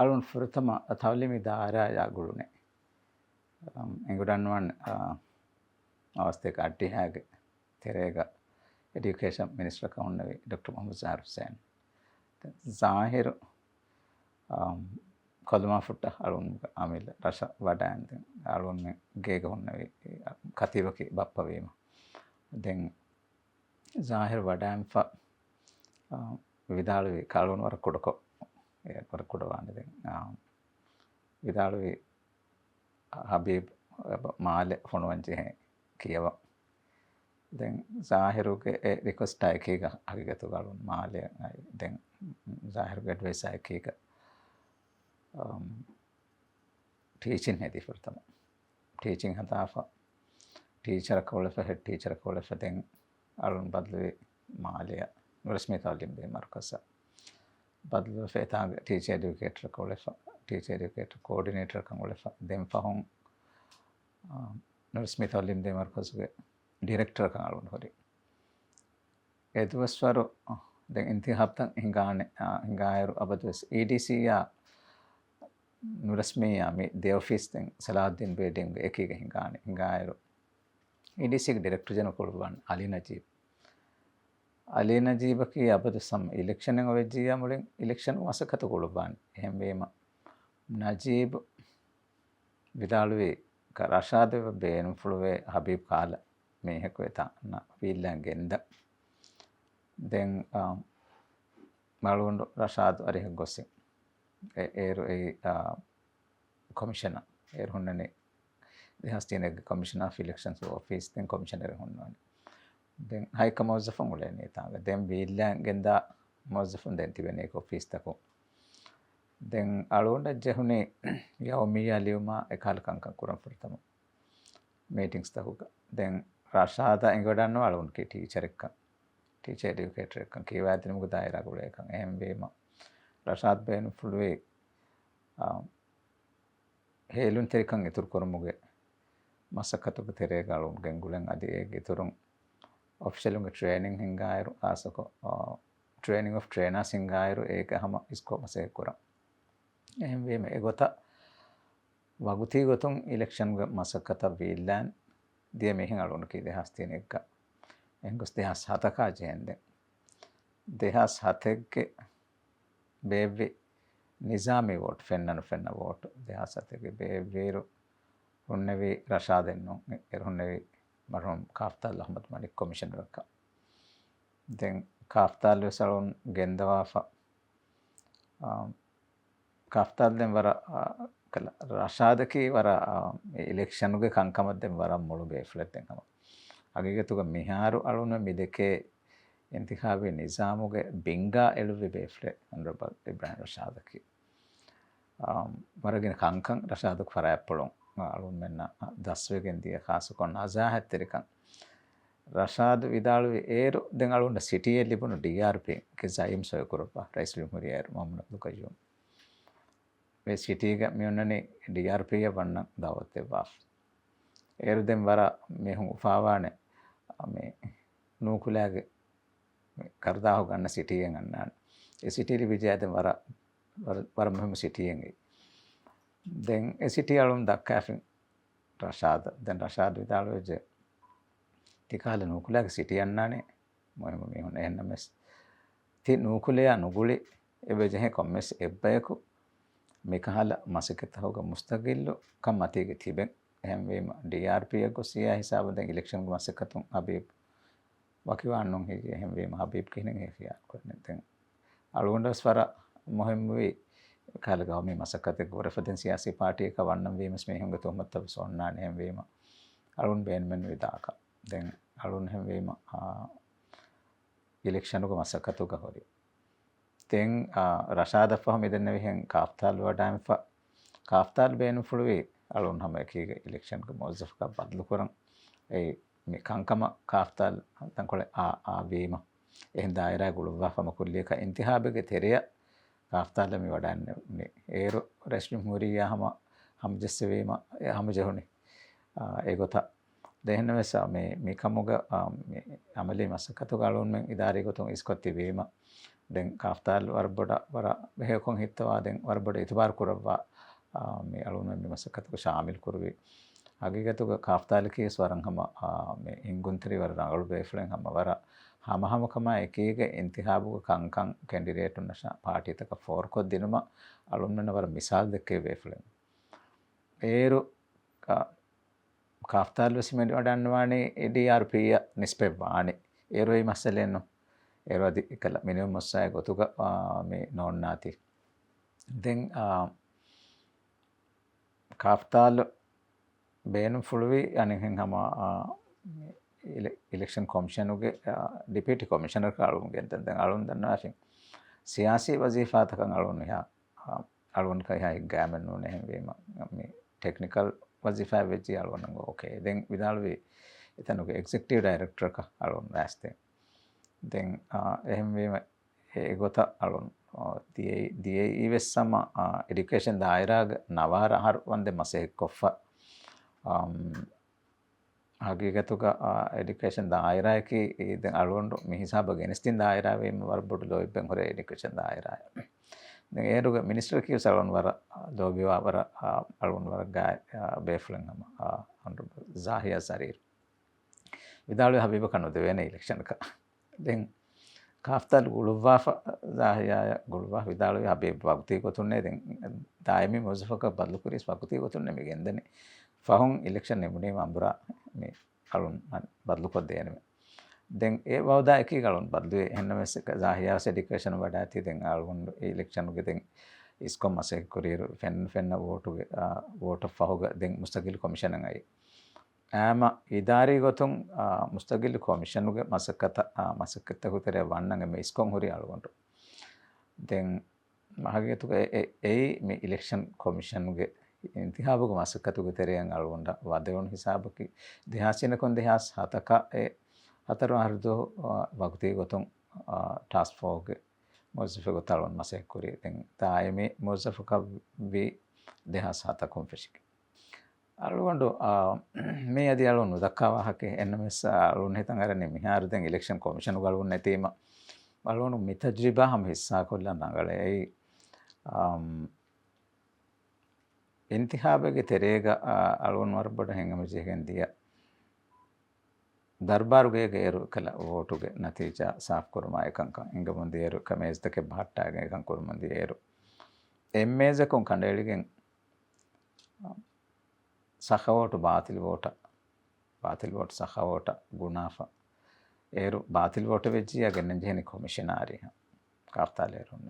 alun furtama tawlimi daara gulune engudanwan අවස්ථයක අට්ටිහාගේ තෙරේග එඩියුකේෂන් මිනිස්ටර් කවුන්නවේ ඩොක්ටර් මොහමද් සාර් හුසේන් ज़ाहिर කොල්මා ෆුට්ට අලුන් අමිල රස වඩාන්ද අලුන් ගේග හොන්නවේ කතිවකි බප්පවීම දැන් ज़ाहिर වඩාන්ෆ විදාළුවේ කලුන් වර කොඩකො වර කොඩවාන්ද දැන් විදාළුවේ හබීබ් මාලේ ෆොනවන්ජි හැ කියව දැන් ज़ाहिරුගේ රික්වෙස්ට් එකක අගගතු ගලුන් මාලේ දැන් ज़ाहिरुගේ ඇඩ්වයිස් එකක ටීචින් හැදී ෆර්තම ටීචින් හදාෆ ටීචර් කවලෆ හෙඩ් ටීචර් කවලෆ දැන් අලුන් බදලුවේ මාලේ රස්මී තාලිම් දේ මර්කස බදලුවේ ෆේතාග ටීචර් එඩියුකේටර් කවලෆ ටීචර් එඩියුකේටර් කෝඩිනේටර් කවලෆ දැන් ෆහොන් රස්මී තාලිම් දේ මර්කසගේ ඩිරෙක්ටර් කවලුන් හොරි එතුවස්වරු දැන් ඉන්තිහාබ්තන් හිඟායරු අබදුස් EDC යා නුරස්මී යා මේ ද ඔෆිස් දැන් සලාද්දීන් බේඩින් එකීග හිඟායරු EDC ගේ ඩිරෙක්ටර් ජනරල් කොළුවන් අලි නජීබ කී අබදු සම් ඉලෙක්ෂන් එක වෙජ්ජියා මුලින් ඉලෙක්ෂන් වසකත කොළුවන් එහෙම වේම නජීබ් විදාළුවේ රෂාදව බේනුම් ෆුළුවේ හබීබ් කාල මේහක වෙතන වීල්ලන් ගෙන්ද දැන් මලුන් රෂාද් අරිහ ගොස්සින් ඒරු ඒ කොමිෂනර් ඒරු හොන්නනේ දෙහස්තියනේ කොමිෂනර් ඔෆ් ඉලෙක්ෂන්ස් ඔෆිස් දැන් කොමිෂනර් හොන්නවනේ දැන් හයික මොසෆන් උලේනේ තාග දැන් වීල්ලන් ගෙන්ද මොසෆන් දැන් තිබෙනේ ඔෆිස් තකෝ දැන් අලුන්ට ජහුනේ යවමියා ලියුමා එකල්කංකම් කුරම් ෆර්තම මීටින්ග්ස් තහුක දැන් රෂාද එංගොඩන්න අලුන් කී ටීචර් එක්ක ටීචර් එඩියුකේටර් එක්ක කීවා ඇතින මොකද ආයලා ගුල එකක් එහෙම වේම රෂාද් බේන ෆුල්වේ හේලුන් තෙරිකන් ඉතුරු කරමුගේ මසකතුක තෙරේ ගලුන් ගෙන්ගුලෙන් අදී ඉතුරුන් ඔෆිෂලුන්ගේ ට්‍රේනින් හින්ගායරු ආසකෝ ට්‍රේනින් ඔෆ් ට්‍රේනර්ස් හින්ගායරු ඒක හැම ඉස්කෝමසේ කරා එහෙම වේම ඒ ගොත වගුති ගොතුන් ඉලෙක්ෂන් ගේ මසකත වීල්ලන් දිය මෙහින් අලුන් කී දෙහස් තියෙන එක එංගොස් දෙහස් හතක ජෙන්ද දෙහස් හතෙක්ගේ බේවි නිසාමි වෝට් ෆෙන්නන වෝට් දෙහස් හතෙක්ගේ බේවීරු හොන්නවි රෂාදෙන්නෝ එරොන්නවි මරහම් කාෆ්තාල් අහමද් මලික් කොමිෂනර් එක දැන් කාෆ්තාල් වසලුන් ගෙන්දවාෆා කාෆ්තාල් දැන් වර රෂාදකී වර ඉලෙක්ෂන් උගේ කංකමත් දැන් වර මුළු බේෆ්ලට් එකම අගිගතුක මිහාරු අලුන මිදකේ ඉන්තිඛාබි නිසාමුගේ බින්ගා එළුවේ බේෆ්ලට් අන්රබල් ඉබ්‍රාහිම් රෂාදකී වරගෙන කංකම් රෂාදක ෆරාප්පලොන් අලුන් මෙන්න දස්වෙගෙන් දිය ખાසකොන් අසහත්තරිකන් රෂාද් විදාළුවේ ඒරු දැන් අලුන්ට සිටියේ ලිබුණු DRP කෙසයිම් සොයකරපා රයිස් විමුරියර් මොහම්මද් දුකයෝ මේ සිටියක මියොන්නනේ DRP වන්න දවත්තේ වාෆ් ඒරු දැන් වර මෙහු උපාවානේ මේ නූකුලගේ කරදාහ ගන්න සිටියෙන් ගන්නන ඒ සිටිලි විජයද වර මෙහු සිටියෙන් දැන් ඒ සිටිය අලුන් දක්කාෆින් රෂාද් දැන් රෂාද් විදාළුවේ ටිකාල නූකුලගේ සිටියන්නානේ මොහම මෙහුන එන්නමස් ති නූකුලයා නුගුලි එබෙජෙහ කොම්මස් එබ්බයකු මේකහල මසකත හොග මුස්තගිල්ලු කම් මතේගේ තිබෙන් එහෙම වේම DRP එක සියා හිසාව දැන් ඉලෙක්ෂන් මසකතුන් හබීබ් වකිවාන්නොන් හේ එහෙම වේම හබීබ් කෙනෙක් හියා කරන්නේ දැන් අලුන්ඩස් වර මොහෙම් වේ කාලගාව මේ මසකතේ ගොරෆදෙන් සියාසී පාටි එක වන්නම් වේමස් මේ හංග තොමත් තව සොන්නාන එහෙම වේම අලුන් බේන්මන් විදාක දැන් අලුන් හැම වේම ඉලෙක්ෂන් උක මසකතුක හොරි දැන් රෂාද ෆහම දෙන්න වෙහෙන් කාෆ්තාල් වඩාම් කාෆ්තාල් බේනු ෆුළුවේ අලුන් හැම එකීගේ ඉලෙක්ෂන් ක මොසෆ් ක බදලු කරන් ඒ මේ කංකම කාෆ්තාල් තංකොල වීම එහෙන් දායරා ගුළුවා ෆම කුල්ලියක ඉන්තිහාබගේ තෙරය කාෆ්තාල් මේ වඩන්නේ මේ ඒරු රස්මිම් හුරියා හම ජස්සවීම හම ජහුනේ ඒගොත දෙහෙන්න වෙසා මේ කමුග මේ අමලි මසකතු ගලුන් මෙන් ඉදාරි ගොතුන් ඉස්කොත්ති වීම දැන් කාෆ්තාල් වරබොඩ වර මෙහෙකොන් හිතවා දැන් වරබොඩ ඉතිබාර කුරවා මේ අලුන මේ මසකතක ශාමිල් කුරවි හගීගතුක කාෆ්තාලකේ ස්වරං හම මේ ඉංගුන්තරි වර රංගලු බේෆලෙන් හම වර හම කම එක එක ඉන්තිහාබුක කංකං කැන්ඩිඩේට් උන්නශා පාටිතක ෆෝර් කොත් දිනම අලුන්නන වර මිසාල් දෙකේ බේෆලෙන් ඒරු කාෆ්තාල් වසිමෙන්ඩි වඩන්නවානේ EDRP නිස්පෙබ්වානේ ඒරුයි මස්සලෙන්නු ඒරවදි කළ මිනිවම් මොස්සාය ගොතුක මේ නොන්නාති දැන් කාෆ්තාල් බේනුම් ෆුළුවි අනිහෙන් හම ඉලෙක්ෂන් කොමිෂනුගේ ඩිපිටි කොමිෂනර් කාලුන්ගෙන් දැන් අලුන් දන්නවා ඉතින් සියාසී වසීෆාතකන් අලුන් එහා අලුන් කයි ගෑමන් නෝනේ හැම මේ ටෙක්නිකල් වසීෆා වෙච්චි අලුන් නංගෝ ඕකේ දැන් විදාලුවේ එතනගේ එක්සිකියුටිව් ඩයිරෙක්ටර් එක අලුන් වැස්තේ දැන් එහෙම වීම ඒ ගොත අලුන් දියේ ඉවෙස්සම එඩියුකේෂන් දායරාග නවාර හර වන්දේ මසේ කොෆ හගීගතුක එඩියුකේෂන් දායරායකි දැන් අලුන් මිහිසාබ ගෙනස්තින් දායරාවේම වරබොඩු ලොයිබෙන් හොර එඩියුකේෂන් දායරාය දැන් ඒරුග මිනිස්ටර් කිව් සලුන් වර ලෝබිවා වර අලුන් වර ගාය බේෆලන් හම honorable zahia sarir විදාලුවේ හබීබ කනොද වෙන ඉලෙක්ෂන් එක දැන් කාෆ්තාල් ගුළුවාෆ දාහියා ගුළුවා විදාලුවේ හබීබ වක්ති කොතුන්නේ දැන් දායමි මොසෆක බදලු කුරිස් වක්ති කොතුන්නේ මේ ගෙන්දනේ ෆහුන් ඉලෙක්ෂන් නෙමුනේ මම්බරා මේ අලුන් බදලු කොත් දෙන්නේ දැන් ඒ වවදා එකී ගලුන් බදලුවේ එන්නමස් දාහියා එඩියුකේෂන් වඩා ඇති දැන් අලුන් ඉලෙක්ෂන් උගේ දැන් ඉස්කොම් මසේ කුරියර් ෆෙන්න වෝටුගේ වෝට ෆහුග දැන් මුස්තකිල් කොමිෂන් එකයි ආම ඉදාරි ගොතුන් මුස්තකිල් කොමිෂන් උගේ මසකත හුතරේ වන්නගේ මේ ඉස්කොම් හොරි අලුන්ට දැන් මහගේතුක ඒ මේ ඉලෙක්ෂන් කොමිෂන් උගේ ඉන්තිහාබුක මසකතුගේ තෙරයන් අලුන්ට වදවුන් හිසාබකි දෙහාසින කොන් දෙහාස් හතක ඒ හතර හරිදෝ වගතී ගොතුන් ටාස්ක් ෆෝර්ගේ මොසෆ ගොතලවන් මසේ කුරි දැන් තායමේ මොසෆ කවි දෙහාස් හතකොන් ෆිෂික අලුවන්ඩු මේ අධි අලුන් දක්කාවාහකේ එන්නමස් අලුන් හිතන් අරන්නේ මිහාර දැන් ඉලෙක්ෂන් කොමිෂන් ගලුන් නැතිම අලුවන්ඩු මිතජ්රිබා හම හිස්සා කොල්ලන් නගලේ इंतहाबे तेरेग अळवन वरबड हेंगम जेगंदिया दरबारुगे गेरु कला वोटुगे नतीजा साफ कुरमा एकंक इंग मंदियेरु कमेजदके भाट्टागे एकंक कुरमंदियेरु एम्मेज कों कंडेलिगे सखवोट बातिल वोट सखवोट गुनाफ एरु बातिल वोट वेजिया गन्नजेनि कमिशनारी काफ्तालेरु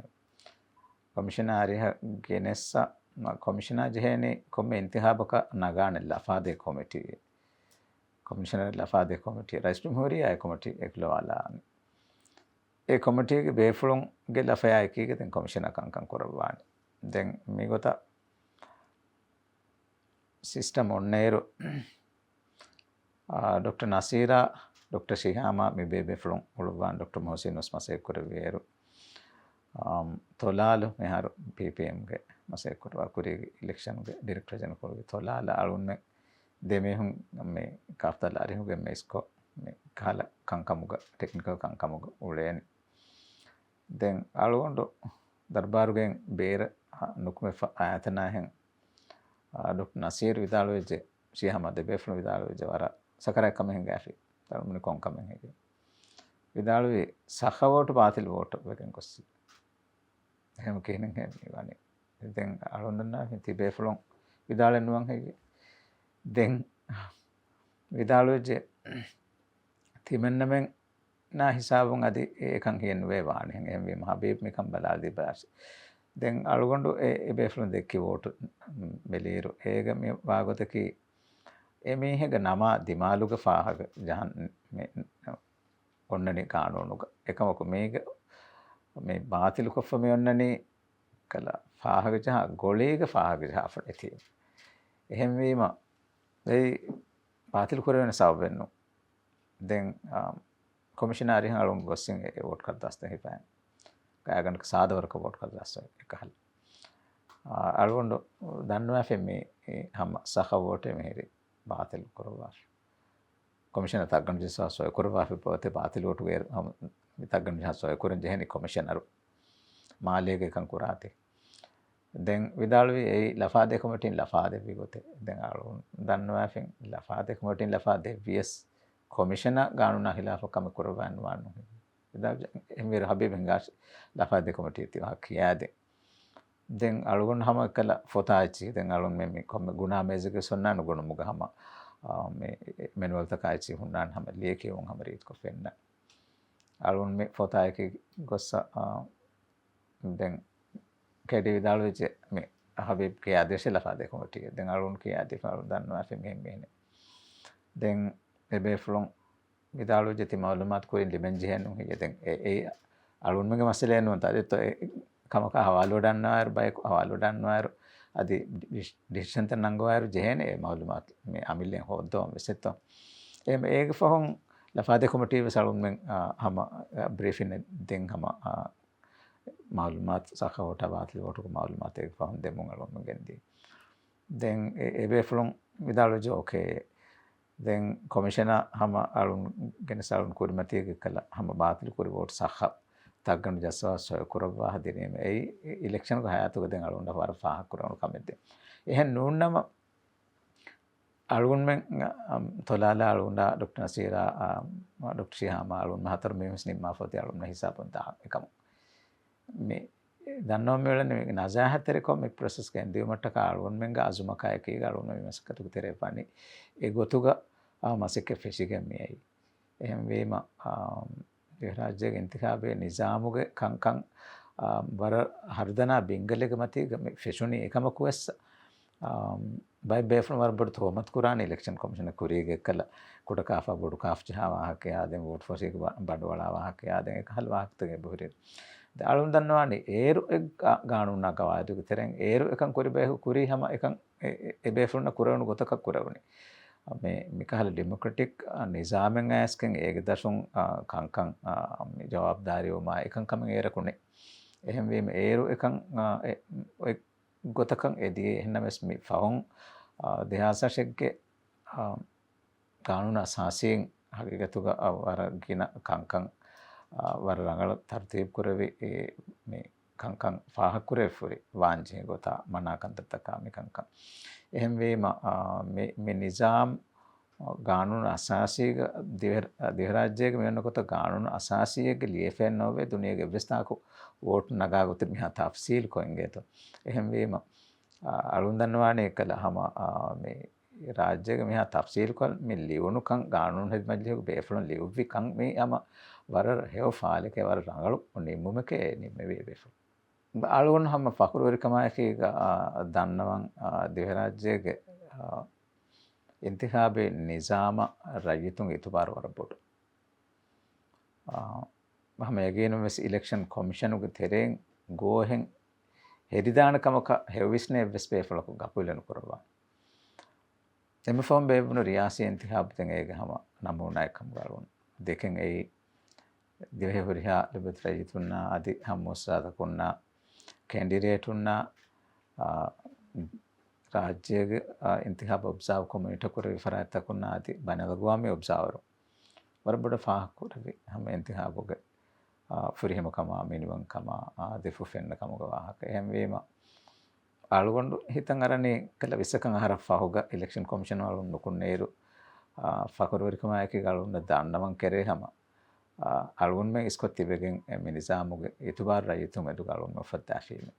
कमिशनारी गेनेसा कमिशनर जहेने कोमे इंतहाबक नगाने लफादे कमिटी कमिशनर लफादे कमिटी राइस जमहूरिया कमिटी एकलो वाला ए कमिटी के बेफुलुं गे लफया की के den कमिशनर कंकं कुरवान den मिगोता सिस्टम onneru डॉक्टर नसीरा डॉक्टर शिहामा mi बेफुलुं उलवान डॉक्टर मोहसिन उसमसे कुरवेरू තොලාලු මෙහාරු PPM ගේ මසේ කුරවා කුරි ඉලෙක්ෂන් ගේ ඩිරෙක්ටර් ජනරල් කුරි තොලාල අලුන් මේ දෙමෙහුන් මේ කාෆ්තලා රිහුගේ මේස්කෝ මේ කාල කංකමුග ටෙක්නිකල් කංකමුග උලේනි දැන් අලුන්ඩු දර්බාරුගෙන් බේර නුකුමෙ ආයතනයෙන් ડોક્ટર නසීර් විදාලුවේ ශිහමද බෙෆ්ලු විදාලුවේ වර සකරයක් කමෙන් ගෑෆි තරමුනි කොන් කමෙන් හේගේ විදාලුවේ සහවෝට පාතිල් වෝට වගෙන් කොස්සි එහෙම කෙනෙක් නේ දැන් අලොන්දන්නා තිබේ ෆලොන් විදාලෙන්නුවන් හේගේ දැන් විදාලුවේ තිමෙන්නමෙන් නා හිසාබුන් අදි ඒකන් කියන වේ වාණෙන් එහෙම වීම හබීබ් මිකම් බලාදී බාස් දැන් අලුගොඬු ඒ බේෆලොන් දෙක්කි වෝට මෙලීරු ඒග මේ වාගොතකි එමේහෙග නම දිමාලුග ෆාහග ජහන් මේ ඔන්නනේ කානෝනුග එකමක මේක මේ බාතිලු කොෆ මේ ඔන්නනේ කලා ෆාහග ජහ ගොලේග ෆාහග ජහ ෆලති එහෙම වීම ඒ බාතිලු කරවෙන සවබෙන්නු දැන් කොමිෂනාරි හලුන් ගොස්සින් ඒ වෝට් කරදාස්ත හිපෑන් කායගණක සාදවරක වෝට් කරදාස්ත එකහල් අලුන්ඩ දන්නවා ෆෙමේ හම සහ වෝටේ මෙහෙරි බාතිලු කරවා කොමිෂන තග්ගන් ජසාසෝ කරවා ෆෙපෝතේ බාතිලු වෝට් ගේ තග්ගන් ජහසොය කුරන් ජෙහෙනි කොමිෂනරු මාලියගේ එකන් කුරාති දැන් විදාළුවේ ඒ ලෆාදේ කොමිටින් ලෆාදේ විගොතේ දැන් අලුන් දන්නවා ෆෙන් ලෆාදේ කොමිටින් ලෆාදේ විස් කොමිෂනර් ගානුනා හිලාෆකම කුරවන් වන්නු විදා එමෙර හබීබ් හංගාස් ලෆාදේ කොමිටිය තිවා කියාදේ දැන් අලුන් හැම කළ ෆොතාචි දැන් අලුන් මෙ කොම ගුණා මේජක සොන්නානු ගුණ මුග හැම මේ මෙනුවල් තකයිචි හුන්නාන් හැම ලියකේ උන් හැම රීත් කො ෆෙන්න අලුන් මේ ෆොතායක ගොස්ස දැන් කැඩි විදාළුවේ මේ හබීබ් के आदेश लफादे කොමිටිය දැන් අලුන් के आदेश අලුන් දන්නවා ෆෙන් මෙහෙම දැන් එබේ ෆ්ලොන් විදාළුවේ ජති මාලුමාත් කුරින් ලිමෙන් ජෙහනු හිය දැන් ඒ අලුන් මගේ මසලේ නෝ තාරිත කමක හවාලු දන්නවා බයි හවාලු දන්නවා අදි ඩිසිෂන් තන නංගවාරු ජෙහනේ මාලුමාත් මේ අමිල්ලෙන් හොද්දෝ මෙසෙතෝ එම් ඒක ෆොන් ලෆාදේ කොමිටිය වසලුන් මෙන් හම බ්‍රීෆින් දෙන් හම मालूमात साखा होटा बात ले ओटो मालूमात एक फाउंड दे मुंगल में गेंदी देन एबे फ्लों विदालो जो ओके देन कमिश्नर हम आलून गेने सालून कुरिमती के कला हम बात ले कुरि वोट साखा तगन जसवा सो कुरवा हदिने में ए इलेक्शन को हयात को देन आलून वार फा कुरन कमेते एहन नूनम आलून में तोलाला आलून डॉक्टर नसीरा डॉक्टर शिहामा आलून महतर में मुस्लिम माफती आलून हिसाब बनता एकम මේ දන්නව මෙවලනේ නසාහතරේ කො මේ ප්‍රොසෙස් ගන්න දියුමට කාලුන් මෙන්ග අසුමකය කී ගලුන විමස්කතු තරේ පානි ඒ ගොතුග මාසික ෆිසිගෙන් මේයි එහෙම වේම රාජ්‍යයේ ඉන්තිඛාබේ නිසාමුගේ කංකං වර හර්දනා බෙන්ගලෙක මතී ෆෙෂුනි එකම කුවස් බයි බේෆ්‍රම් වර බඩ තෝමත් කුරාන ඉලෙක්ෂන් කමිෂන් කුරීගේ කළ කුඩ කාෆා බඩු කාෆ් ජහා වාහක යාදෙන් වෝට් ෆෝසික බඩවලා වාහක යාදෙන් එක හල් වාහකතගේ බොහරේ අලුන් දන්නවානේ ඒරු ගානුනා කවාදුක තරෙන් ඒරු එකන් කුරි බෑ කුරි හැම එකන් එබේ ෆුන්න කුරවණු ගොතක කුරවණි මේ මිකහල ඩෙමොක්‍රටික් නිසාමෙන් ඇස්කෙන් ඒක දසුන් කංකං මේ ජවාබ්දාරියෝ මා එකන් කම ඒරකුනේ එහෙම වීම ඒරු එකන් ඔය ගොතකන් එදී එන්නමස් මේ ෆවුන් දෙහාසෂෙක්ගේ කානුනා සාසියෙන් හගිගතුක වරගින කංකං වර රංගල තර්තිබ් කරවේ මේ කංකං ෆාහ කරේ ෆුරි වාංජේ ගොතා මනාකන්තතකා මේ කංකං එහෙම වේම මේ නිසාම් ගානුන අසාසියක දිවරාජ්‍යයක මෙන්නකොට ගානුන අසාසියක ලියෆෙන් නොවේ දුනියගේ විස්තාකෝ වෝට් නගා ගොත මිහා තෆ්සීල් කොංගේත එහෙම වේම අලුන් දන්නවානේ කළාම මේ රාජ්‍යයක මිහා තෆ්සීල් කොල් මේ ලියුණු කං ගානුන හෙත් මජ්ලියක බේෆලොන් ලියුවි කං මේ යම වර හෙව ෆාලකේ වර රංගලු නිම්මුමකේ නිම්මේ බේෆලොන් අලුන් හැම ෆකුරුවරිකමයි දන්නවන් දිවරාජ්‍යයේ इंतखाबे निज़ाम रयितुं इतुबार वरबोट हम अगेन वेस इलेक्शन कमिशन उग तेरें गोहें हेरिदान कमक हेविस्ने वेस पेफलक गपुलन करवा एम फॉर्म बेवनो रियासी इंतखाब तेंगे हम नमूना एकम गालोन देखें ए दिवे हुरिया लिबत रयितुन्ना आदि हम मुसादकुन्ना कैंडिडेट उन्ना राज्य इंतखाब ऑब्जर्व कम्युनिटी को रिफरात तक आदि बनगुआ में ऑब्जर्वर वरबड़ फाह को रवि हम इंतखाब हो गए फिर हम कमा मिनिमम कमा आदि फुफेन कम गवाह के हम वे मा आलुगंडु हितंगरने कल विसकंग हरफा होगा इलेक्शन कमीशन वालों नुकुन्नेरु फकरवरी कमाए के गालुन दांडमं करे हम आलुगुन में इसको तिबेगें मिनिजाम हो गए इतबार रही तो मैं दुगालुन में फताफी में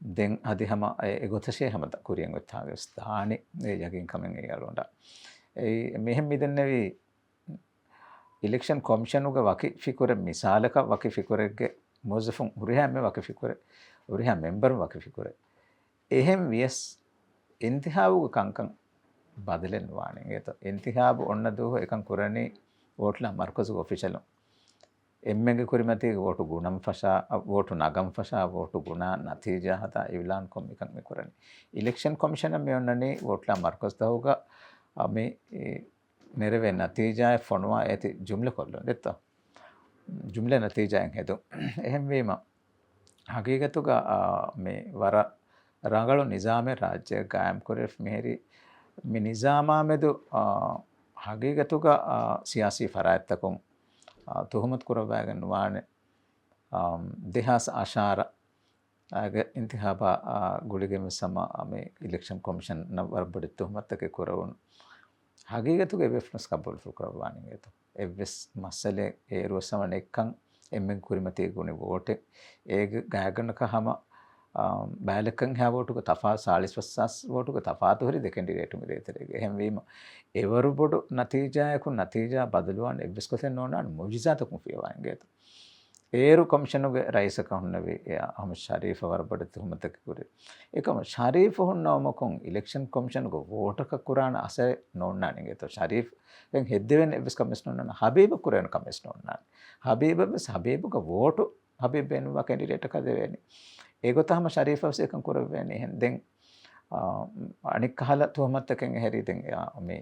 दें आदि हम एगोतशे हम कुरियंग उत्थागे स्थाने यगिन कमिंग यालोंडा मेहम मिदन्ने वी इलेक्शन कमीशन उगे वाकी फिकुरे मिसाल का वाकी फिकुरे के मोज़फुं उरिहा में वाकी फिकुरे उरिहा मेंबर वाकी फिकुरे एहम वियस इंतखाब कंकं बदलेन वाणेंगे तो इंतखाब उन्न दो एकं कुरनी वोटला मरकज़ ऑफिशियल एम्मेगे कुरिमती वोटु गुणम फशा वोटु नगम फशा वोटु गुणा नतीजा हता इवलान कोमिकन में कुरनी इलेक्शन कमीशन में उन्नने वोटला मरकज़ होगा हमें नेरवे नतीजा फोनवा ऐति जुमले कोल्लो देता जुमले नतीजा है तो अहम वे मा हकीकतुगा में वरा रंगलो निज़ाम राज्य कायम करे मेरी में निज़ामा में तो हकीकतुगा सियासी फरायत तकों tuhmat kurawagen wane dehas ashara aga intihaba gulige sama ame election commission na warbadi tuhmat ke kurawun hagigatuge efnes kabul fukrawaning eto evs masale e rosamane ekkan emmen kurimate gune vote ege gaganaka hama බෑලකන් හැවෝටුක තෆා සාලිස් වස්සස් වෝටුක තෆාතුහරි දෙකෙන්ඩිරේටුම දේතරගේ හැම්වීම එවරු බොඩු නතිජායකු නතිජා බදලුවන් එබ්ස්කොසෙන් ඕනන් මුජිසාතකුම් ෆියවාන්ගේතු ඒරු කොමිෂනුගේ රයිසක හොන්නවේ හම ශරීෆ වරබඩති හොමතකකුරේ එකම ශරීෆ හොන්නවමකොන් election කොමිෂනුක වෝටක කුරාණ අස නොන්නානගේතු ශරීෆ හෙදවෙන් එබස් කමිස්නොන්න හබීබ කුරයන කමිස්නොන්නාන් හබීබස් හබීබක වෝටු හබිබෙනවා කැඩිරේටක දෙවැනි ඒගොතහම ශරීෆවසයකන් කුරවන්නේ හෙන්දෙන් අනික් කහල තුහමත්තකෙන් හැරිදෙන් මේ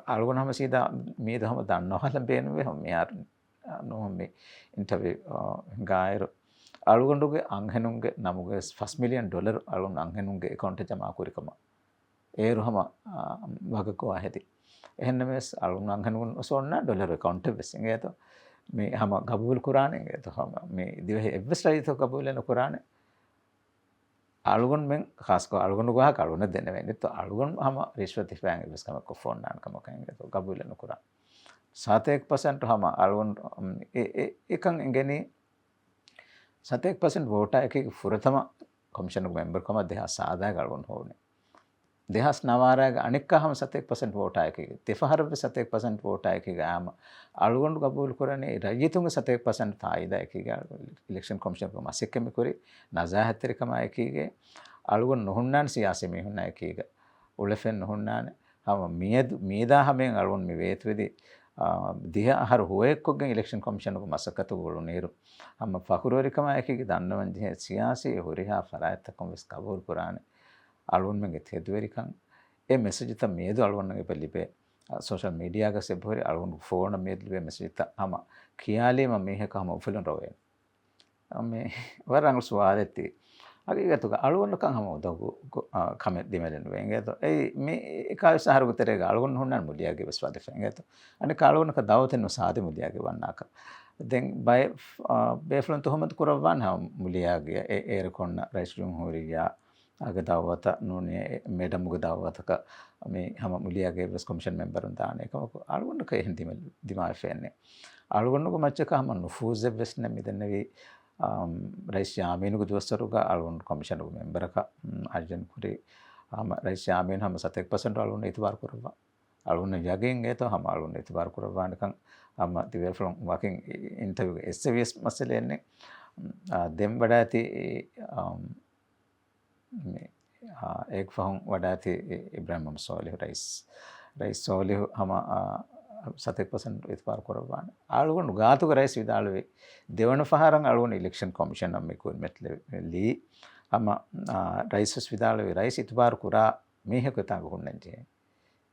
අල්ගොනහම සීදා මේ දහම දන්නවහල බේනුවේ හම යාර නොහම මේ ඉන්ටර්විව් ගායරු අලුගොන්ඩුගේ අංහෙනුන්ගේ නමුගේ $5 million අලුන් අංහෙනුන්ගේ account ජමා කුරිකම ඒරුහම වගකෝ ඇති එහෙන්න මේ අලුන් අංහෙනුන් සොන්න ඩොලර් account වෙසින් ඒත මේ හම ගබූල් කුරානේ ඒත හම මේ දිවෙ එවස් රයිත ගබූලන කුරානේ අලුගොන් මෙන් ખાસකෝ අලුගොන් ගහ කලුන දෙන්න වෙන්නේ તો අලුගොන් හම රිශ්වති ෆෑන් ඉවස්කම කො ෆෝන් නාන කම කංගේ તો ගබූලන කුරා 7% හම අලුගොන් එකන් එංගෙනි 7% වෝටා එකේ ෆුරතම කොමිෂන් මෙම්බර් කම දෙහ සාදා ගලුගොන් හොනේ දෙහස් නවාරාග අනික්කහම 7% වෝටා එකේ දෙෆහරව 7% වෝටා එකේ ගාම අලුගොන් ගබූල් කරන්නේ රජිතුන්ගේ 7% තායිදා එකේ ඉලෙක්ෂන් කොමිෂන් කම අසෙක්කෙම කුරි නසාහතරිකම එකේ අලුගොන් නොහුන්නාන් සියාසෙ මේ හුන්නා එකේ උලෙෆෙන් නොහුන්නාන හම මීදා හැමෙන් අලුගොන් මේ වේත්වෙදි දිහ අහර හොයෙක්කොගෙන් ඉලෙක්ෂන් කොමිෂන් කම අසකතු ගොළු නේරු හම ෆකුරෝරිකම එකේ දන්නවන් දිහ සියාසී හොරිහා ෆරායතකම විස් කබූල් කරානේ අලුන් මෙගේ තෙදුවරිකන් ඒ මෙසේජ් ත මේදු අලුන්නගේ පෙලිපේ සෝෂල් මීඩියා ක සෙබ්බෝරි අලුන් ෆෝන මේදලුවේ මෙසේජ් ත අම කියාලේ මම මේකම උෆලන් රෝවෙන් මේ වරංග සුවාදෙති අගේගතුක අලුන්නකන් හම උදගු කමෙන්ට් දෙමෙලන වෙන්ගේත ඒ මේ ඒකාය සහරුතරේ අලුන් හොන්නන් මුලියාගේ විශ්වාද ෆෙන්ගේත අනේ කාලුන්නක දවතෙන් සාදෙ මුලියාගේ වන්නාක දැන් බය බේෆලන් තොහමත් කරවන් හම මුලියාගේ ඒර කොන්න රයිස් ජම්හූරියා අගදවත නෝනේ මේඩම්ග දවතක මේ හම මුලියාගේ බස් කොමිෂන් මෙම්බරුන් දාන එකම අලුගොන්නක එහෙන්දිම දිමාල් ෆෙන්නේ අලුගොන්නක මච්චක හම නුෆූස් වෙස් නැමිදනවි රයිස් යාමීනුක දවසරුක අලුගොන් කොමිෂන් මෙම්බරක අර්ජන් කුරි හම රයිස් යාමීන් හම 7% අලුගොන්න ඉතවාර කරවා අලුගොන්න යගෙන් ඒත හම අලුගොන්න ඉතවාර කරවානකන් හම දිවෙෆලොන් වකින් ඉන්ටර්විව් එස්විස් මසලෙන්නේ දෙම් වඩාති एक फ़हम वडाती इब्राहिम सोलिह रईस सोलिह हम 7% इतबार करवान आलुगुन गातुक रईस विदालवे देवन फहारंग आलुगुन इलेक्शन कमीशन नम्मे को मेटले ली हम रईस विदालवे रईस इतबार कुरा मेह को ताग हुन्नजे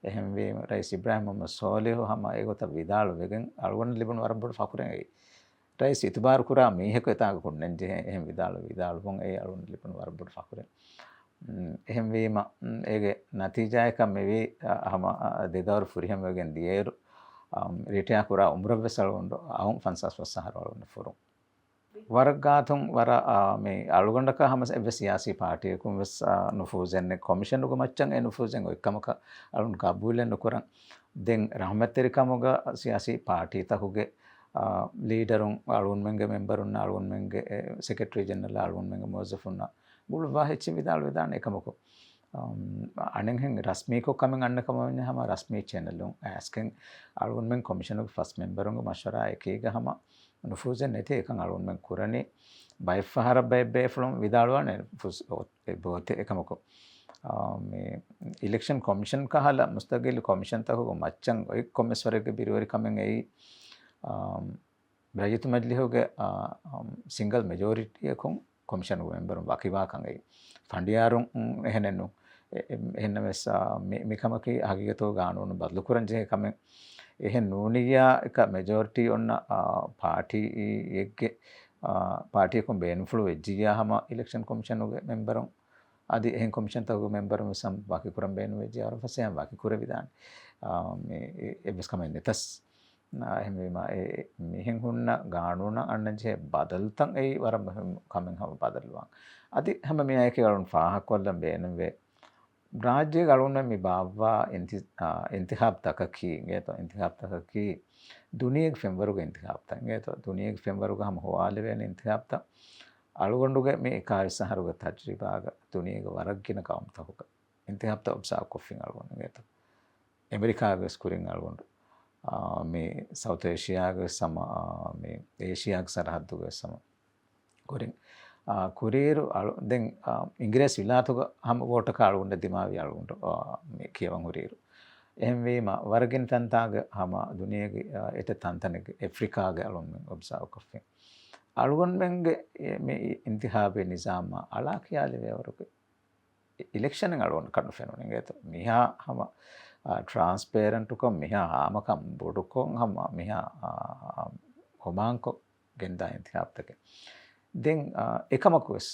එහෙම වේම රයිස් ඉබ්‍රාහිම් සෝලිහ් හම ඒගොත විදාල වෙගෙන් අලුගොන් ලිබුන වරබඩ ෆකුරේ රයිස් ඉතබාර කුරා මේහක එතාග කොන්නෙන්ජ එහෙම විදාල බොන් ඒ අලුගොන් ලිබුන වරබඩ ෆකුරේ එහෙම වේම ඒගේ නතිජායක මෙවි හම දෙදවර ෆුරිහම වෙගෙන් දියේරු රිටියා කුරා උම්රවසලොන්ඩ අවුන් ෆන්සස් වස්සහරවලොන්ඩ ෆුරු වර්ගාතුන් වර මේ අලුගොන්ඩක හම එව සියාසී පාටියකුම් වෙස් නුෆූසෙන්නේ කොමිෂන් උග මච්චන් ඒ නුෆූසෙන් ඔක්කමක අලුන් කබූලෙන් නුකරන් දෙන් රහමත්තරිකමුග සියාසී පාටි තහුගේ ලීඩරුන් අලුන් මෙන්ගේ මෙම්බරුන් අලුන් මෙන්ගේ සෙක්‍රටරි ජනරල් අලුන් මෙන්ගේ මොසෆුන්නා බුල් වාහෙච්ච විදාල් වෙදාන එකමකෝ අනෙන් රස්මීකෝ කමෙන් අන්නකම වෙන්නේ හැම රස්මී channelුන් ඇස්කෙන් අලුන් මෙන් කොමිෂන් උග ෆස්ට් මෙම්බරුන්ගේ මෂවරා එකේග හැම නුෆූසෙන් නැති එකන් අලුන් මෙන් කුරණේ බයි ෆහර බයි බේෆලොම් විදාලවනේ බෝතේ එකමකෝ මේ ඉලෙක්ෂන් කොමිෂන් කහලා මුස්තගිල් කොමිෂන් තහුග මච්චන් ඔය කොමිස්වරගේ බිරවරි කමෙන් එයි බ්‍රජිත මජ්ලිහුගේ සිංගල් මෙජොරිටි එකුන් කොමිෂන් මෙම්බරුන් වකිවා කංගයි ෆන්ඩියාරුන් එහෙනෙන්නු එහෙන්නමස් මේකමකී හගිගතෝ ගානෝන බදලු කරන්ජේ කමෙන් එහෙන් නෝනියා එක මෙජොරිටි ඔන්න පාටි එක්ගේ පාටියකුන් බේන්ෆ්ලු වෙජ්ජියා හම ඉලෙක්ෂන් කොමිෂන් උගේ මෙම්බරුන් आदि එහෙන් කොමිෂන් තව මෙම්බර් සම් වාකි කුරම් බේන වෙජි ආර ෆසයන් වාකි කුර විදාන මේ එබස් කමෙන් තස් එහෙම මිහෙන් හුන්න ගානුන අන්නජේ බදල්තන් ඒ වරම කමෙන් හම බදල්වාන් අති හැම මේ අයකවරුන් ෆාහක් කොල්ලම් බේනුවේ राज्य गलुन में बाबा इंतखाब तक की गए तो इंतखाब तक की दुनिया के फेमवर को इंतखाब था गए तो दुनिया के फेमवर को हम हवाले वेन इंतखाब था अलगुंडुगे में कायसहरुगे तज्रिबाग दुनिया के वरगिन काम था होगा इंतखाब था observe कोफिंग अलगुंड गए तो अमेरिका के स्कूलिंग अलगुंड में साउथ एशिया के सम में एशिया के सरहद के सम कोरिंग कुरेरु दें इंग्रेस विलातुग हम वोट कालुंड दिमावी अलगुंड में कियवन हुरेरु එහෙම වර්ගින් තන්තාග හම දුනියගේ එට තන්තනක ඇෆ්‍රිකාගේ අලුන් ඔබ්සර්ව් කරන්නේ අලුන් මෙන්ගේ මේ ඉන්තිහාබේ නිසාම අලා කියාලේ වරක ඉලෙක්ෂන් එක අලුන් කඩු ෆෙනෝනේ ගේත මිහා හම ट्रांसपेरेंट को मिहा आमकम बुडुको हम मिहा होमांको गेंदा इंतखाब तक दें एकमकुस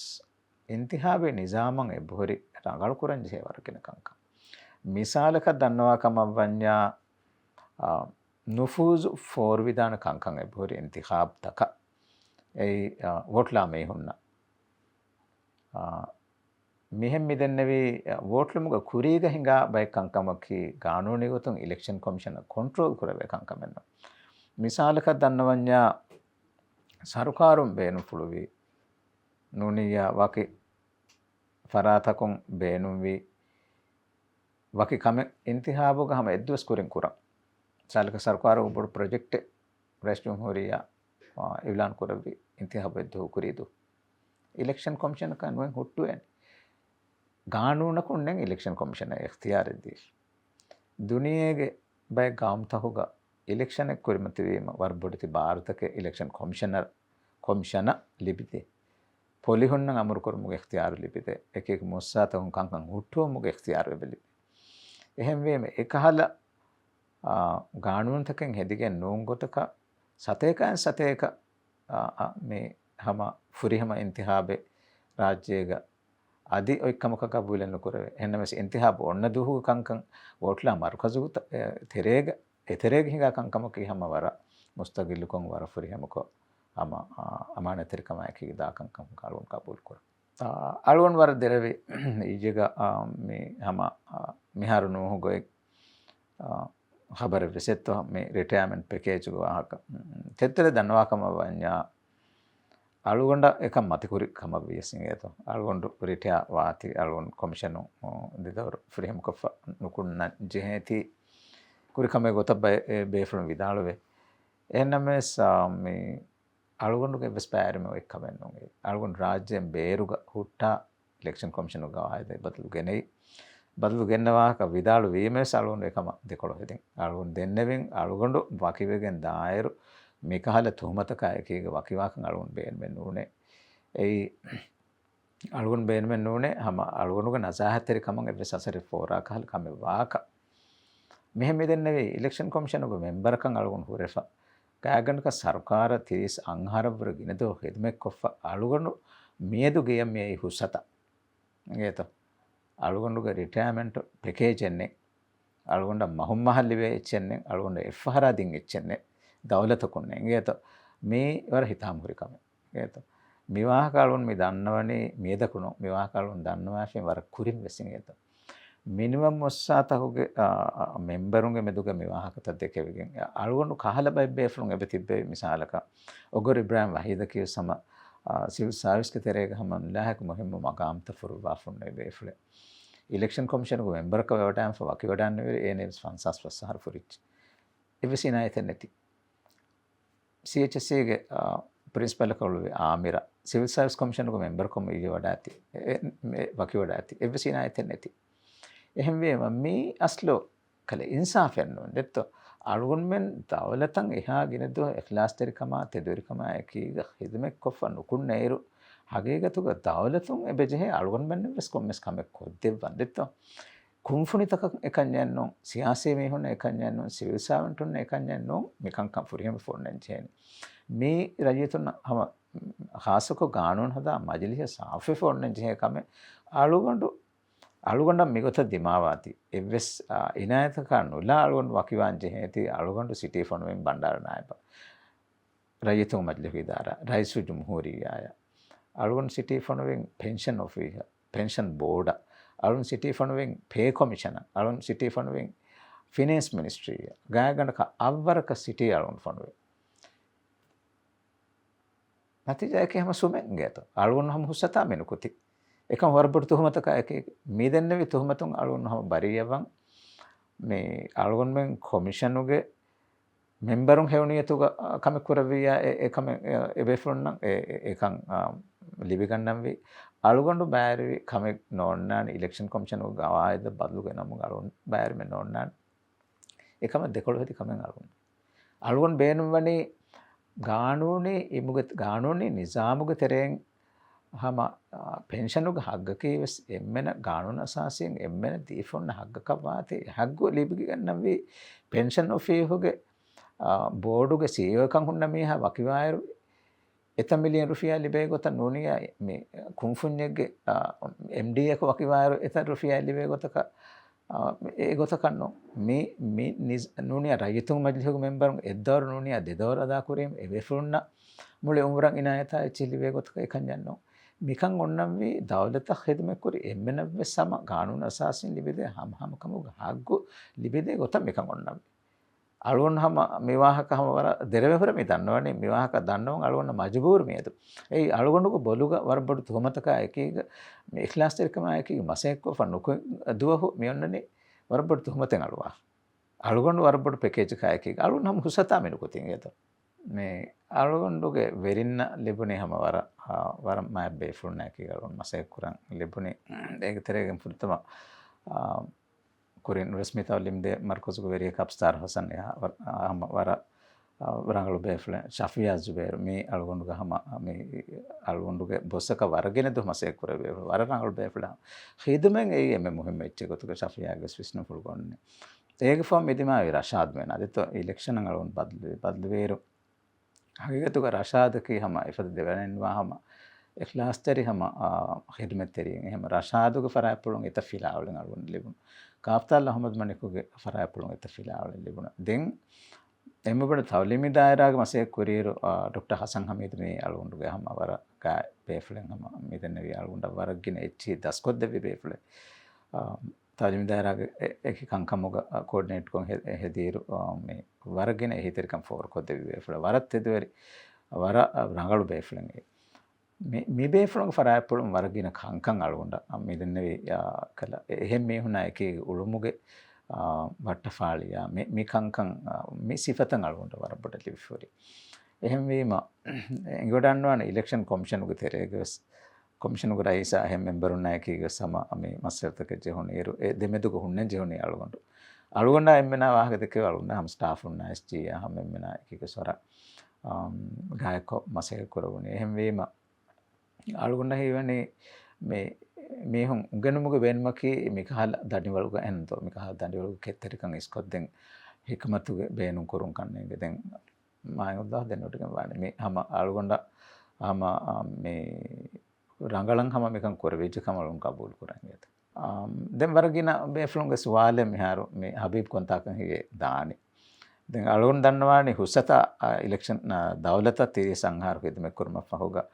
इंतखाबे निजामंग एबोरी रंगल कुरंज है वरकिन कंका मिसाल का दन्नवा कम वन्या नुफूज फोर विधान कंकंग एबोरी इंतखाब तक ए वोटला में हुन्ना मिहेम मिदन्नवी वोट्लुमुग कुरीग हिंगा बय कंकमकी कानूनिगुतुं इलेक्शन कमिशन कंट्रोल कुरवे कंकमेन्न मिसालक दन्नवन्या सरकारुं बेनु पुलुवी नुनिया वकी फरातकुं बेनुवी वकी कमे इंतिहाबुग हम एद्वस कुरिं कुरा सालक सरकारो बड़ प्रोजेक्ट रेस्टूम होरिया इवलान कुरवी इंतिहाब एद्दु कुरीदु इलेक्शन कमिशन कन्वें हुट्टुएन कानून को इलेक्शन कमिशन इख्तियार दी दुनिया के बय गाम तहुगा इलेक्शन कुरिमति वर्बुड़ती भारत के इलेक्शन कमिशन लिपिते पोली हुन्न अमर को मुग इख्तियार लिपिते एक मुस्सा तहु कंकं हुट्टो मुग इख्तियार बेली එහෙම වේම එකහල ගානුන් තකෙන් හෙදිගෙන් නෝංගොතක සතේකයන් සතේක මේ හම ෆුරිහම ඉන්තිහාබේ රාජ්‍යයක आदि कमक बुलेन कुरवे एनमेस इंतिहाब ओन्न दुहु कंकं वोट्ला मरकजु तेरेग एतेरेग हिंगा कंकमकी हम वर मुस्तगिल कों वर फुरि हमको हम अमाने तिरकमाय की दा कंकं कालुन कबूल कुर अलवन वर देरवे इजेगा मे हम मिहारु नो हो गए खबर विसेतो मे रिटायरमेंट पैकेज गो आक तेतरे दनवाकम वन्या अलगोंड एक मतिकुरी कम वियसिंगे तो अलगोंड रिटिया वाति अलगोंड कमिशन दिदवर फ्रीम को नुकुन जेहेती कुरी कमे गोत बेफ्रम विदालवे एनमे सामी अलगोंड के विस्पायर में एक कमें नोंगे अलगोंड राज्य बेरुग हुट्टा इलेक्शन कमिशन का आयदे बदलु गेन्नवा का विदालु वीमे अलगोंड एकम दिकोलो हेदिंग अलगोंड देन्नेविंग अलगोंड वाकिवेगेन दायरु मिकहल तुहमत कायकी वकीवाकं अलगुन बेन में नूने ए अलगुन बेन में नूने हम अलगुन का नजाहतरी कमंग एवं ससरी फोरा कहल कमे वाक मेहमिदन्नवे इलेक्शन कमिशन को मेंबर कं अलगुन हुरेफा कागन का सरकार तीस अंहार वर्गिन दो हिदमे कोफ अलगुन मेदु गेम में हुसता ये तो अलगुन का रिटायरमेंट पैकेज एन्ने अलगुन महम्महल्लिवे इच्छेन्ने अलगुन एफहरा दिंग इच्छेन्ने दौलत कुन्ने ये तो मे वर हिताम हुरी कमे ये तो विवाह कालुन मी दन्नवनी मेदकुनो विवाह कालुन दन्नवाशे वर कुरिम वेसिंग ये तो मिनिमम मुस्सा तहुगे मेंबरुंगे मेदुगे विवाह कत देखेविगे अलगुन कहल बय बेफ्लुंगे बेतिबे मिसालक ओगर इब्राहिम वहीद की सम सिविल सर्विस के तेरे हम लाहक मुहिम मकाम तफुर वाफुने बेफ्ले इलेक्शन कमिशन को मेंबर का वेटाम फवाकी वेटान ने एने फंसास फसहर फुरिच इवसिना एथनेति CHSA के प्रिंसिपल को आमिरा सिविल सर्विस कमिशन को मेंबर को ये वडाती वकी वडाती एवसी ना थे नेती එහෙම වේම මේ අස්ලෝ කල ඉන්සාෆෙන් නොදෙත්ත අලුගුන්මෙන් දවලතන් එහා ගෙනදෝ එක්ලාස්තරිකම තෙදරිකම එකීග හිදමෙක් කොෆ නුකුන් නේරු හගේගතුක දවලතුන් එබෙජෙහි අලුගුන්මෙන් වෙස් කොම්මස් කමෙක් කොද්දෙ වන්දෙත්ත කුම්ෆුනිතක එකන්යන්නෝ සියාසේ මේ හොන එකන්යන්නෝ සිවිල් සර්වන්ටුන් එකන්යන්නෝ මෙකන් කම් ෆුරියම ෆොන්නන් චේනි මේ රජයතුන් හම खासको कानून हदा मजलिस साफे फोड़ने जे कमे अलुगंडु අලුගොඩ මිගොත දිමාවාති එවස් ඉනායතක නුලා අලුගොඩ වකිවාන්ජ හේති අලුගොඩ සිටි ෆොනුවෙන් බණ්ඩාරනායක රයිතුන් මජ්ලිස් ඉදාරා රයිසු ජුම්හූරියාය අලුගොඩ සිටි ෆොනුවෙන් පෙන්ෂන් ඔෆිස් පෙන්ෂන් බෝඩ අලුගොඩ සිටි ෆොනුවෙන් පේ කොමිෂන අලුගොඩ සිටි ෆොනුවෙන් ෆිනෑන්ස් මිනිස්ට්‍රිය ගායගණක අවරක සිටි අලුගොඩ ෆොනුවෙන් නතිජයක හැම සුමෙන් ගේත අලුගොඩ හම හුස්සතා මෙනුකුති එකම වරබට තුහමතක එක මේ දෙන්නවි තුහමතුන් අලුගොඩ හම බරියවන් මේ අලුගොඩෙන් කොමිෂනුගේ මෙම්බරුන් හෙවණියතුග කමකුරවිය එකම එබෙෆොන්න ඒකන් ලිබිගන්නම් වේ අලුගොඩ බෑරි කමෙක් නොන්නාන ඉලෙක්ෂන් කොමිෂනුග ගවායද බදලුග නමු අලුගොඩ බෑරි මෙ නොන්නාන එකම 11 කමෙන් අලුගොඩ බේනුම් වනේ ගානෝනේ ඉමුග ගානෝනේ නිසාමුග තෙරෙන් හම පෙන්ෂනුග හග්ගකේවස් එම්මෙන ගානුන අසාසයෙන් එම්මෙන දීෆොන්න හග්ගක වාතේ හග්ගෝ ලිබිගන්නම් වේ පෙන්ෂන් ඔෆීහුගේ බෝඩුගේ සීවකන් හුන්න මේහ වකිවායරු 1 මිලියන් රුපියල් ලිබේ ගොත නෝනිය මේ කුම්ෆුන්යගේ MD එක වකිවායරු 1 රුපියල් ලිබේ ගොතක ඒ ගොත කන්නෝ මේ නෝනිය රයිතුන් මජ්ලිස් මෙම්බරුන් එද්දවර නෝනිය දෙදවර අදා කුරීම එවෙෆුන්න මුලේ උඹරන් ඉනායතා චිලිවේ ගොතක එකන් යන්නෝ මිකන් ඔන්නම් වී දවලත ඛිදමකුරි එම්මෙන වෙසම ගානුන අසාසින් ලිබෙදේ හම කමු හග්ගු ලිබෙදේ ගොත මිකන් ඔන්නම් අලුගොඩ හම මෙවාහක හම වර දෙරවෙහර මේ දන්නවනේ මෙවාහක දන්නවන් අලුගොඩ මජබූර් මේද ඒ අලුගොඩක බොලුග වරබඩ තුමතක එකීග මේ ඉඛලාස් තරිකම එකීග මසෙක්ව ෆනුක දුවහු මෙොන්නනේ වරබඩ තුමතෙන් අලුවා අලුගොඩ වරබඩ පැකේජ් එකීග අලුගොඩ හම හුසතා මෙනුකුතින් ඒත මේ අලුගොඩගේ වෙරින්න ලිබුනේ හම වර මැබ්බේ ෆුල් නැකී අලුගොඩ මසෙක් කුරන් ලිබුනේ ඒක තරගෙන් ෆුල්තම कुरिन रश्मिता लिमदे मरकज़ को वेरिया कप्स्तार हसन या हम वारा वरंगलो बेफले शाफिया जुबैर में अलगोंडु का हम में अलगोंडु के बोसका वारगेने तो मसे कुरे बे वरंगलो बेफले खिदमें ये में मुहिम इच्चे को तो शाफिया के स्विस्न फुलगोन ने एक फॉर्म इदिमा रशाद में ना तो इलेक्शन अलगोंड बदलवेरो हकीकत का रशाद की हम इफत देवरन वा हम इखलास तरी हम खिदमत तरी हम रशाद को फराय पुलंग इतफिला आवले अलगोंड लिबुन काफ्ताल अहमद मनिकुगे फराय पुलंग इतफिला आवले लिबुन दें එමබට තවලිමි දායරාගේ මසේ කුරීරු ඩොක්ටර් හසන් හමීද් මේ අලුගුන්ඩුගේ හම වර කා බේෆලෙන් හම මෙතන වි අලුගුන්ඩ වරගින එච්චි දස්කොද්ද වි බේෆලෙ තවලිමි දායරාගේ එක කංකමුග කෝඩිනේට් කොන් හෙදීරු මේ වරගින එහිතරිකම් ෆෝර් කොද්ද වි බේෆල වරත් එදවරි වර රංගලු බේෆලෙන් මේ බේෆලෙන් ෆරාය පුලුම් වරගින කංකන් අලුගුන්ඩ මෙතන වි කල එහෙම මේ හුනා එකේ උළුමුගේ වට්ටෆාලියා මේ කංකන් මේ සිෆතන් අලුගොන්ඩ වරබට ලිවිෆෝරි එහෙම වීම ඉංගොඩන්වන ඉලෙක්ෂන් කොමිෂන් උගේ තෙරේගස් කොමිෂන් උගේ රයිසා එහෙම මෙම්බරුන් නායකීග සම මේ මස්සර්තක ජෙහොනේරු දෙමෙදුක හුන්නේ ජෙහොනේ අලුගොන්ඩ එම්මනා වාහක දෙකේ අලුගොන්ඩ හම් ස්ටාෆ් උන්නා SG හම් එම්මනා එකීග සොර ගායක මසේ කරවුනේ එහෙම වීම අලුගොන්ඩ හේවනේ මේ හොන් උගනුමුගේ වෙන්මකී මිකහල් දඩිවලුග එන්තෝ මිකහල් දඩිවලුග කෙත්තරිකන් ඉස්කොද්දෙන් හිකමතුගේ බේනුම් කරුන් කන්නේගේ දැන් මායන් උදා දෙන්නට ගන්නේ මේ හැම අලුගොන්ඩ හැම මේ රංගලන් හැම මේකන් කරවෙච්ච කමලුන් කබූල් කරන්නේ දැන් වරගින බේෆලුන්ගේ සවාලෙ මිහාරු මේ හබීබ් කොන්තාකන් හිගේ දානි දැන් අලුගොන්ඩ දන්නවානේ හුසතා ඉලෙක්ෂන් දවලත තිරි සංහාර කෙදෙම කරම ෆහුගා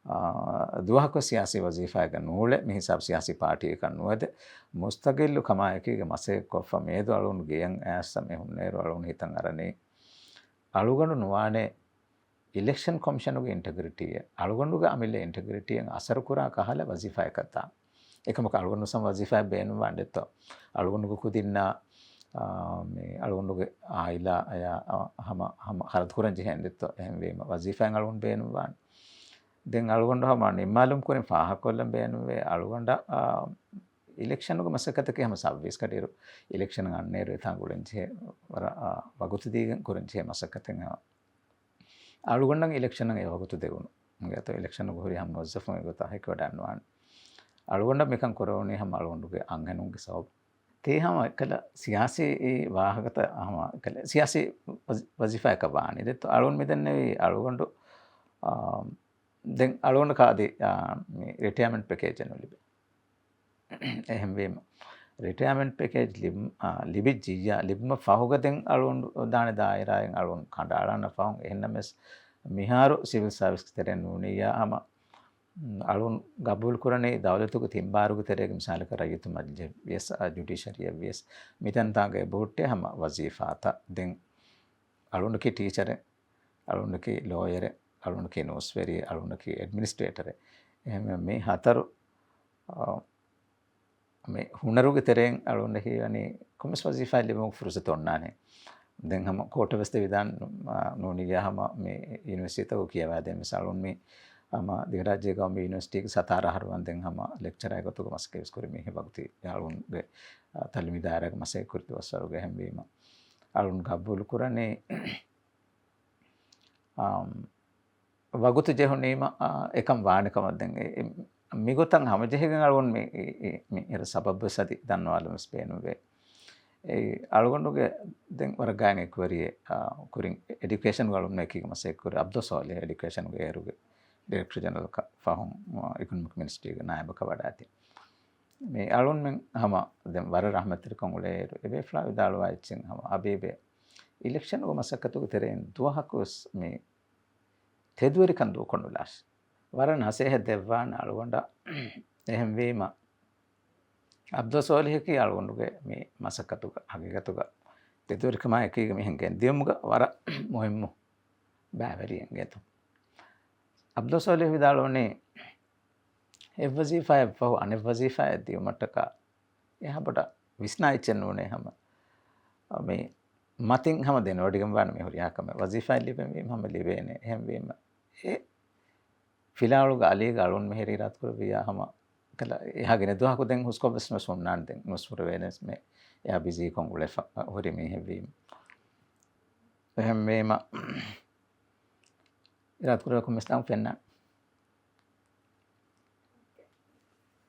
दुआ को सियासी वजीफ़ा का नूले में हिसाब सियासी पार्टी का नूद मुस्तकिल कमाए की मसे को फमेदो अलुन गेयं ऐसा में हमने अलुन हितंग अरने अलुगनु नुआने इलेक्शन कमीशन की इंटीग्रिटी है अलुगनु का अमिले इंटीग्रिटी असर कुरा कहले वजीफ़ा करता एक मुख अलुगनु सम वजीफ़ा बेनु वांडे तो अलुगनु को खुदिना में अलुगनु के आइला या हम हरद कुरन जिहेंडे तो हम वे वजीफ़ा अलुगनु बेनु वांड දැන් අලුගොන්ඩ හමානේ මාලුම් කරේ ෆාහ කොල්ලම් බෑනුවේ අලුගොන්ඩ ඉලෙක්ෂන් එක මසකතක හැම සබ්විස් කඩේරු ඉලෙක්ෂන් ගන්නේරු තංගුලෙන්චේ වර වගුතු දීගන් කරන්චේ මසකතෙන් අලුගොන්ඩන් ඉලෙක්ෂන් එක වගුතු දෙවුණු මගේ අත ඉලෙක්ෂන් එක හොරි හැම මොස්සෆම එක තහයි කඩන්නවාන් අලුගොන්ඩ මේකන් කරවන්නේ හැම අලුගොන්ඩගේ අංගනුන්ගේ සබ් තේ හැම කළ සියාසී වාහකත හැම කළ සියාසී වजीෆා එක වානේ දෙත් අලුගොන්ඩ මෙතන්නේ අලුගොන්ඩ දැන් අලුගොන්ඩ කාදී මේ රිටයර්මන්ට් පැකේජ් එක නෙලිබ එහෙම වීම රිටයර්මන්ට් පැකේජ් ලිබිජ්ජිය ලිබ්ම ෆහුගතෙන් අලුන් දාන දායරායෙන් අලුන් කඩාලන්න ෆහුන් එහෙන්නමස් මිහාරු සිවිල් සර්විස් තෙරෙන් නූනියා හම අලුන් ගබුල් කුරනේ දවලතුක තිම්බාරුක තෙරේග මිසාල කර යුතු මජ්ජ වියස් ජුඩිෂරිය වියස් මිතන් තාගේ බෝට්ටේ හම වසීෆාත දෙන් අලුන්කි ටීචර් අලුන්කි ලෝයර් අලුන්කි නෝස්වෙරි අලුන්කි ඇඩ්මිනිස්ට්‍රේටර් එහෙම මේ හතරු මේ හුනරුගේ තෙරෙන් අලුන් හිවනේ කොමස් වසීෆා ලිබම ෆුර්සත ඔන්නානේ දැන් හම කෝට වෙස්ත විදාන් නෝනියා හම මේ යුනිවර්සිටි තව කියවා දෙන්න සලුන් මේ ama දිගරාජ්‍ය ගාම යුනිවර්සිටි එක සතාර හරුවන් දැන් හම ලෙක්චර් එකතුක මස්කේස් කුරි මේ වගති යාළුන්ගේ තල්මිදාරක මසේ කුර්ති වසරුගේ හැම්වීම අලුන් ගබ්බුල් කුරනේ වගුතු ජෙහුනීම එකම් වාණකම දැන් මිගොතන් හැම ජෙහගෙන අලුන් මේ ඉර සබබ් සති දන්නවාලු ස්පේනුගේ ඒ අලුගොන්නුගේ දැන් වරගාන එක්වරියේ කුරින් এডুকেෂන් වලුන් මේකීම මසේ කුරි අබ්දුසෝලි এডুকেෂන් ගේ එරුගේ डायरेक्टर जनरल का फाहम इकोनॉमिक मिनिस्ट्री का नायब का वडाती මේ අලුන් මෙන් හම දැන් වර රහමතර කොංගලේ එබේ ෆ්ලා විදාල වයිචින් හම අබේබේ ඉලෙක්ෂන් ගො මසකතු තෙරෙන් දුවහකුස් මේ තෙදුවරි කන්දු කොනුලාස් වරන් හසේ දෙවාන අලුගොන්ඩ එහෙම් වීම අබ්දුසෝලිහ කි අලුගොන්ඩුගේ මේ මසකතු හගිගතුක තෙදුවරි කම එකීග මෙහෙන් ගෙන් දියමුග වර මොහිම්මු බෑවරියෙන් ගෙතු අබ්දුසෝලිහ විදාලෝනේ ඒ වසීෆා ෆහු අනේ වසීෆා ඇදී මටක එහබට විස්නායිචන් උනේ හැම මේ මතින් හැම දෙන වඩිගම් වань මේ හොරියාකම වසීෆා ලිබෙමි හැම ලිබේනේ එහෙම වීම ඒ ෆිලාලු ගාලී ගලොන් මෙහෙරි රාත් කර වියා හැම කල එහාගෙන දුහකු දැන් හුස්කොබස් නොසොන්නාන් දැන් නොස්පුර වෙනස් මේ එහා බිසි කොංගුලේ හොරි මේ හැවීම එහෙම මේම රාත් කර කොමස්තාම් ෆෙන්නා